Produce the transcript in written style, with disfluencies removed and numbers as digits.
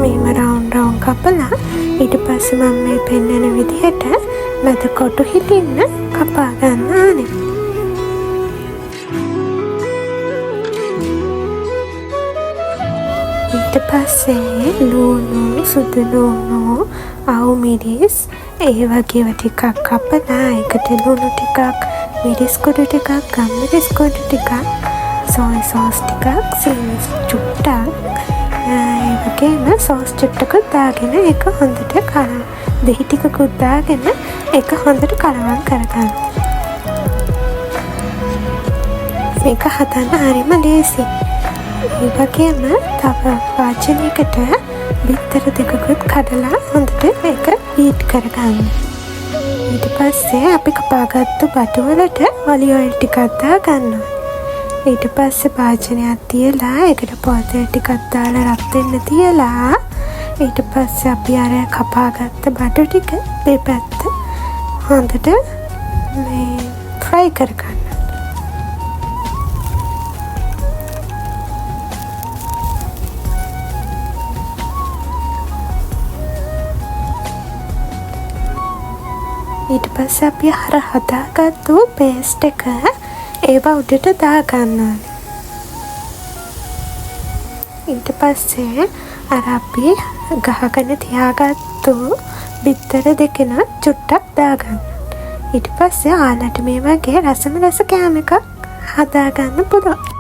මේව රවුන්ඩ් කපලා ඊට පස්සේ මම මේ පෙන්නන විදිහට මැද කොටු හිටින්න කපා ගන්න ඕනේ. ඊට පස්සේ ලුණු, සුදු ලුණු, අවු මිරිස් ඒ වගේව ටිකක් කපලා ඒකට ලුණු ටිකක්, මිරිස් කුඩු ටිකක්, ගම්මිරිස් කුඩු ටිකක්, සෝයි සෝස් ටිකක්, සීනි චුට්ටක්, ඒ වගේම සෝස් චුට්ටකුත් දාගෙන ඒක හොඳට දෙහි ටිකකුත් දාගෙන ඒක හොඳට කලවම් කරගන්න. මේක හදන්න හරිම ලේසි. ඒ වගේම තව වාචනයකට බිත්තර දෙකකුත් කඩලා හොඳට ඒක බීට් කරගන්න. ඊට පස්සේ අපි කපාගත්තු බටු වලට ඔලිව් ඔයිල් ටිකක් දාගන්නවා. ඊට පස්සේ භාජනයක් තියලා ඒකට පොල් තෙල් ටිකක් දාලා රත් වෙන්න තියලා ඊට පස්සේ අපි අර කපාගත්ත බටු ටික දෙපැත්ත හොඳට ෆ්‍රයි කරගන්න. ඊට පස්සේ අපි අර හදාගත්තු පේස්ට් එක ඒව උඩට දාගන්නවා. ඊට පස්සේ අර අපි ගහගෙන තියාගත්තු බිත්තර දෙකන චුට්ටක් දාගන්න. ඊට පස්සේ ආලට මේ වගේ රසම රස කෑම එකක් හදාගන්න පුළුවන්.